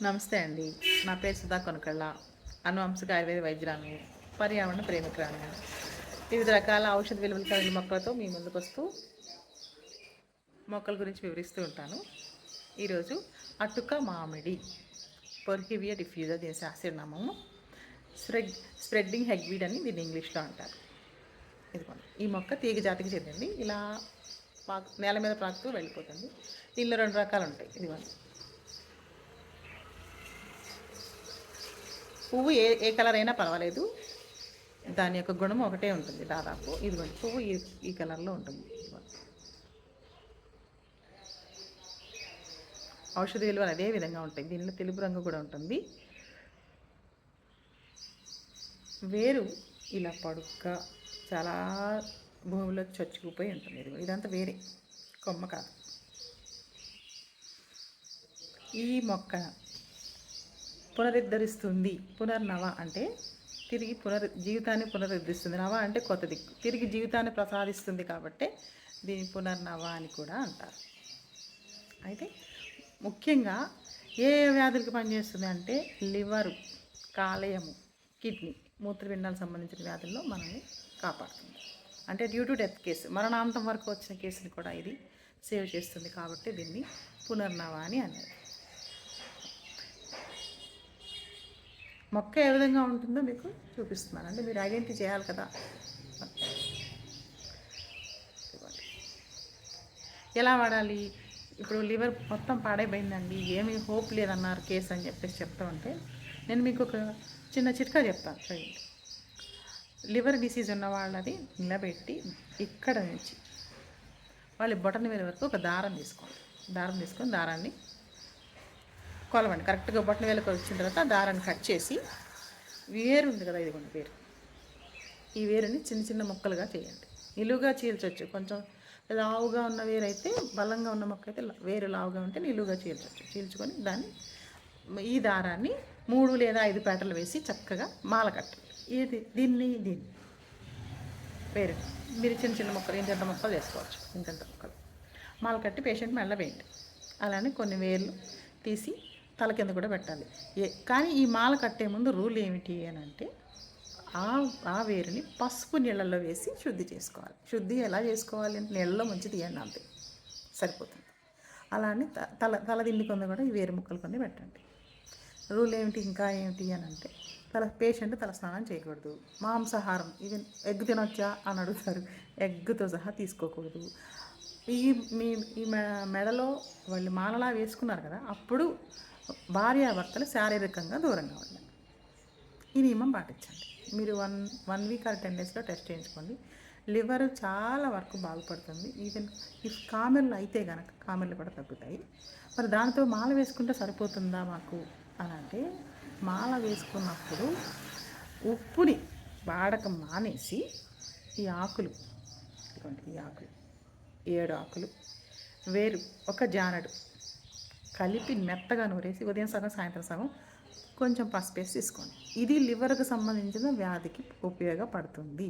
నమస్తే అండి. నా పేరు సుధా కొనకళ్ళ. అనువంశిక ఆయుర్వేద వైద్యురాలు, పర్యావరణ ప్రేమికురాలు. వివిధ రకాల ఔషధ విలువలు కలిగిన మొక్కలతో మీ ముందుకు వస్తూ మొక్కల గురించి వివరిస్తూ ఉంటాను. ఈరోజు అటుక మామిడి, పొర్హివియా డిఫ్యూజా, దీని శాస్త్రీయ నామము స్ప్రెడ్డింగ్ హెగ్వీడ్ అని దీన్ని ఇంగ్లీష్లో అంటారు. ఇదిగోండి, ఈ మొక్క తీగ జాతికి చెందింది. ఇలా నేల మీద పాకుతూ వెళ్ళిపోతుంది. దీనిలో 2 రకాలు ఉంటాయి. ఇదిగోండి, పువ్వు ఏ కలర్ అయినా పర్వాలేదు, దాని యొక్క గుణం ఒకటే ఉంటుంది దాదాపు. ఇదిగోండి, పువ్వు ఈ కలర్లో ఉంటుంది. ఔషధ విలువలు అదే విధంగా ఉంటాయి. దీనిలో తెలుపు రంగు కూడా ఉంటుంది. వేరు ఇలా పడుగ్గా చాలా భూమిలో చొచ్చుకుపోయి ఉంటుంది. ఇదంతా వేరే కొమ్మ కాదు. ఈ మొక్క పునరుద్ధరిస్తుంది. పునర్నవ అంటే తిరిగి జీవితాన్ని పునరుద్ధరిస్తుంది. నవ అంటే కొత్త దిక్కు, తిరిగి జీవితాన్ని ప్రసాదిస్తుంది. కాబట్టి దీని పునర్నవ అని కూడా అంటారు. అయితే ముఖ్యంగా ఏ వ్యాధులకి పనిచేస్తుంది అంటే లివరు, కాలేయము, కిడ్నీ, మూత్రపిండాలకు సంబంధించిన వ్యాధుల్లో మనల్ని కాపాడుతుంది. అంటే డ్యూ టు డెత్ కేసు, మరణాంతం వరకు వచ్చిన కేసుని కూడా ఇది సేవ్ చేస్తుంది. కాబట్టి దీన్ని పునర్నవ అని అనేది. మొక్క ఏ విధంగా ఉంటుందో మీకు చూపిస్తున్నాను. అంటే మీరు ఐడెంటిఫై చేయాలి కదా. ఎలా వాడాలి? ఇప్పుడు లివర్ మొత్తం పాడైపోయిందండి, ఏమీ హోప్ లేదన్నారు కేసు అని చెప్పేసి చెప్తామంటే నేను మీకు ఒక చిన్న చిట్కా చెప్తాను, చూడండి. లివర్ డిసీజ్ ఉన్న వాళ్ళది నిలబెట్టి ఇక్కడ నుంచి వాళ్ళ బొటన వేలు వరకు ఒక దారం తీసుకోండి. దారాన్ని కొలవండి. కరెక్ట్గా బొటన వేలకు వచ్చిన తర్వాత దారాన్ని కట్ చేసి, వేరు ఉంది కదా, ఇదిగోండి వేరు, ఈ వేరుని చిన్న చిన్న ముక్కలుగా చేయండి. నిలువుగా చీల్చవచ్చు. కొంచెం లావుగా ఉన్న వేరు అయితే, బలంగా ఉన్న మొక్క అయితే వేరు లావుగా ఉంటే నిలువుగా చీల్చవచ్చు. చీల్చుకొని ఈ దారాన్ని 3 లేదా 5 పేటలు వేసి చక్కగా మాల కట్టండి. దీన్ని వేరు మీరు చిన్న చిన్న మొక్కలు, ఇంత మొక్కలు చేసుకోవచ్చు. ఇంత మొక్కలు మాల కట్టి పేషెంట్ మెల్ల వేయండి. అలానే కొన్ని వేర్లు తీసి తల కింద కూడా పెట్టాలి. కానీ ఈ మాల కట్టే ముందు రూల్ ఏమిటి అని అంటే, ఆ వేరుని పసుపు నీళ్ళల్లో వేసి శుద్ధి చేసుకోవాలి. శుద్ధి ఎలా చేసుకోవాలి అంటే నీళ్ళలో ముంచి తీయండి, అంతే సరిపోతుంది. అలానే తల దిండి కొంద కూడా ఈ వేరు ముక్కలు కొన్ని పెట్టండి. రూల్ ఏమిటి, ఇంకా ఏమిటి అని అంటే, పేషెంట్ తల స్నానం చేయకూడదు. మాంసాహారం, ఈవెన్ ఎగ్ తినొచ్చా అని అడుగుతారు, ఎగ్తో సహా తీసుకోకూడదు. ఈ మెడలో వాళ్ళు మాలలా వేసుకున్నారు కదా, అప్పుడు భార్యాభర్తలు శారీరకంగా దూరంగా ఉండాలి. ఈ నియమం పాటించండి. మీరు వన్ వీక్ ఆర్ 10 డేస్లో టెస్ట్ చేయించుకోండి. లివర్ చాలా వరకు బాగుపడుతుంది. ఈవెన్ ఇఫ్ కామెర్లు అయితే కనుక కామెర్లు కూడా తగ్గుతాయి. మరి దానితో మాల వేసుకుంటే సరిపోతుందా మాకు అని అంటే, మాల వేసుకున్నప్పుడు ఉప్పుని వాడకం మానేసి ఈ ఆకులు, ఇదిగోండి ఈ ఆకులు 7 ఆకులు, వేరు ఒక జానడు కలిపి మెత్తగా నూరేసి ఉదయం సగం సాయంత్రం సగం కొంచెం పసుపు వేసి తీసుకోండి. ఇది లివర్కి సంబంధించిన వ్యాధికి ఉపయోగపడుతుంది.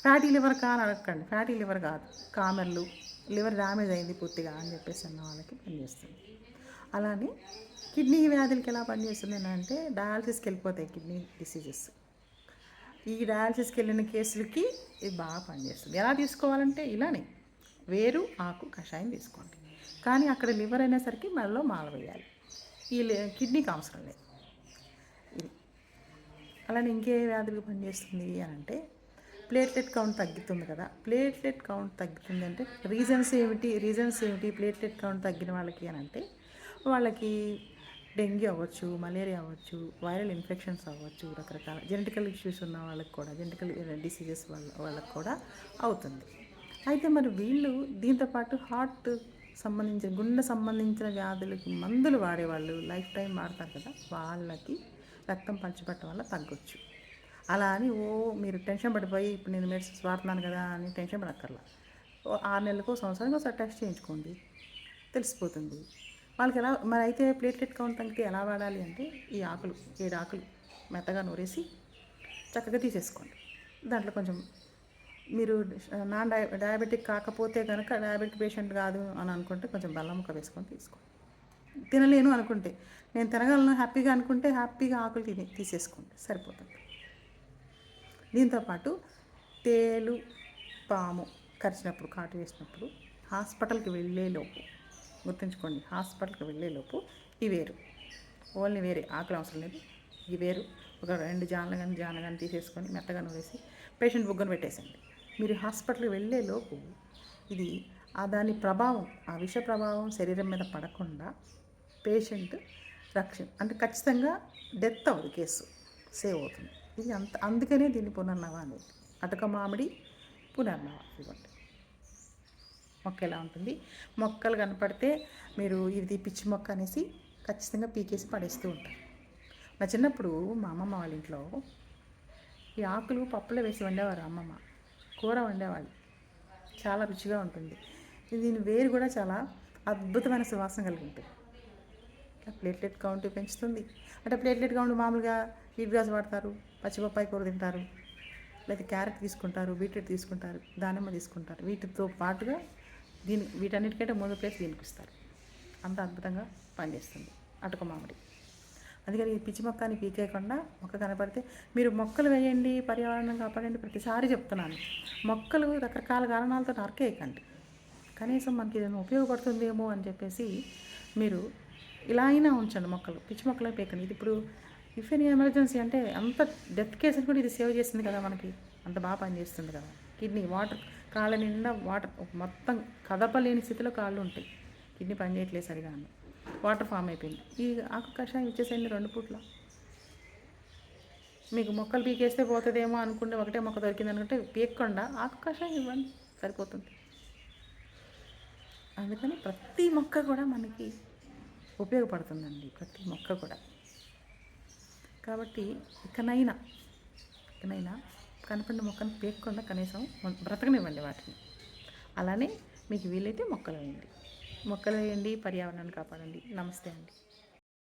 ఫ్యాటీ లివర్ కాని అడగండి, ఫ్యాటీ లివర్ కాదు, కామెర్లు, లివర్ డ్యామేజ్ అయింది పూర్తిగా అని చెప్పేసి అన్న వాళ్ళకి పనిచేస్తుంది. అలానే కిడ్నీ వ్యాధులకి ఎలా పనిచేస్తుంది అంటే, డయాలసిస్కి వెళ్ళిపోతాయి కిడ్నీ డిసీజెస్. ఈ డయాలసిస్కి వెళ్ళిన కేసులకి ఇది బాగా పనిచేస్తుంది. ఎలా తీసుకోవాలంటే ఇలానే వేరు ఆకు కషాయం తీసుకోండి. కానీ అక్కడ లివర్ అయినేసరికి మెడలో మాల వేయాలి. ఈ కిడ్నీకి అవసరం లేదు ఇది. అలానే ఇంకే వ్యాధులకు పనిచేస్తుంది అని అంటే, ప్లేట్లెట్ కౌంట్ తగ్గుతుంది కదా. ప్లేట్లెట్ కౌంట్ తగ్గుతుంది అంటే రీజన్స్ ఏమిటి ప్లేట్లెట్ కౌంట్ తగ్గిన వాళ్ళకి అని అంటే, వాళ్ళకి డెంగ్యూ అవ్వచ్చు, మలేరియా అవ్వచ్చు, వైరల్ ఇన్ఫెక్షన్స్ అవ్వచ్చు, రకరకాల జెనెటికల్ ఇష్యూస్ ఉన్న వాళ్ళకి కూడా, జెనెటికల్ డిసీజెస్ వాళ్ళకి కూడా అవుతుంది. అయితే మరి వీళ్ళు దీంతోపాటు హార్ట్ సంబంధించిన, గుండె సంబంధించిన వ్యాధులకి మందులు వాడేవాళ్ళు లైఫ్ టైం వాడతారు కదా, వాళ్ళకి రక్తం పంచిపెట్టడం వల్ల తగ్గొచ్చు. అలా అని మీరు టెన్షన్ పడిపోయి ఇప్పుడు నేను మెడిసిన్స్ వాడుతున్నాను కదా అని టెన్షన్ పడక్కర్లా. 6 నెలలకు, సంవత్సరానికి ఒకసారి టెస్ట్ చేయించుకోండి, తెలిసిపోతుంది వాళ్ళకి ఎలా. మరి అయితే ప్లేట్లెట్ కౌంట్ తగ్గితే ఎలా వాడాలి అంటే, ఈ ఆకులు 7 ఆకులు మెత్తగా నూరేసి చక్కగా తీసేసుకోండి. దాంట్లో కొంచెం మీరు డయాబెటిక్ కాకపోతే కనుక, డయాబెటిక్ పేషెంట్ కాదు అని అనుకుంటే కొంచెం బెల్లం ముక్క వేసుకొని తీసుకోండి. తినలేను అనుకుంటే నేను తినగలను హ్యాపీగా అనుకుంటే హ్యాపీగా ఆకులు తీసేసుకోండి, సరిపోతుంది. దీంతోపాటు తేలు పాము కరిచినప్పుడు, కాటు వేసినప్పుడు హాస్పిటల్కి వెళ్ళేలోపు గుర్తుంచుకోండి, హాస్పిటల్కి వెళ్ళేలోపు ఈ వేరు, ఓన్లీ వేరే ఆకులు అవసరం లేదు, ఈ వేరు ఒక 2 జానలు కానీ తీసేసుకొని మెత్తగా నూరేసి పేషెంట్ బుగ్గను పెట్టేసండి. మీరు హాస్పిటల్కి వెళ్ళేలోపు ఇది దాని ప్రభావం, ఆ విష ప్రభావం శరీరం మీద పడకుండా పేషెంట్ అంటే ఖచ్చితంగా డెత్ అవ్వదు, కేసు సేవ్ అవుతుంది. ఇది అందుకనే దీన్ని పునర్నవ అనేది. అటక మామిడి పునర్నవ. ఇవ్వండి మొక్క ఎలా ఉంటుంది. మొక్కలు కనపడితే మీరు ఇది పిచ్చి మొక్క అనేసి ఖచ్చితంగా పీకేసి పడేస్తూ ఉంటారు. నా చిన్నప్పుడు మా అమ్మమ్మ వాళ్ళ ఇంట్లో ఈ ఆకులు పప్పులో వేసి వండేవారు. అమ్మమ్మ కూర వండేవాళ్ళు, చాలా రుచిగా ఉంటుంది. దీని వేరు కూడా చాలా అద్భుతమైన సువాసన కలిగి ఉంటుంది. ప్లేట్లెట్ కౌంట్ పెంచుతుంది. అంటే ప్లేట్లెట్ కౌంట్ మామూలుగా వీట్ గ్రాస్ వాడతారు, పచ్చిబొప్పాయి కూర తింటారు, లేదా క్యారెట్ తీసుకుంటారు, బీట్రూట్ తీసుకుంటారు, దానిమ్మ తీసుకుంటారు. వీటితో పాటుగా వీటన్నిటికంటే ముందు ప్లేస్ దీనికి ఇస్తారు. అంత అద్భుతంగా పనిచేస్తుంది అటక మామిడి. అందుకని ఈ పిచ్చి మొక్కని పీకేయకుండా మొక్క కనపడితే మీరు మొక్కలు వేయండి, పర్యావరణం కాపాడండి ప్రతిసారి చెప్తున్నాను. మొక్కలు రకరకాల కారణాలతో నరకేయకండి. కనీసం మనకి ఏదైనా ఉపయోగపడుతుందేమో అని చెప్పేసి మీరు ఇలా అయినా ఉంచండి మొక్కలు, పిచ్చి మొక్కలే పీకండి. ఇది ఇప్పుడు ఇఫ్ ఎనీ ఎమర్జెన్సీ అంటే అంత డెత్ కేసులు కూడా ఇది సేవ్ చేస్తుంది కదా, మనకి అంత బాగా పనిచేస్తుంది కదా. కిడ్నీ వాటర్, కాళ్ళ నిండా వాటర్, మొత్తం కదపలేని స్థితిలో కాళ్ళు ఉంటాయి, కిడ్నీ పని చేయట్లేదు సరిగా అని వాటర్ ఫామ్ అయిపోయింది. ఈ ఆకు కషాయం ఇచ్చేసేయండి 2 పూట్ల. మీకు మొక్కలు పీకేస్తే పోతుందేమో అనుకుంటే, ఒకటే మొక్క దొరికింది అనుకుంటే పీకకుండా ఆకు కషాయం ఇవ్వండి, సరిపోతుంది. అందుకని ప్రతి మొక్క కూడా మనకి ఉపయోగపడుతుందండి, ప్రతి మొక్క కూడా. కాబట్టి ఇకనైనా కనపడిన మొక్కను పీకకుండా కనీసం బ్రతకనివ్వండి వాటిని. అలానే మీకు వీలైతే మొక్కలు వేయండి, పర్యావరణాన్ని కాపాడండి. నమస్తే అండి.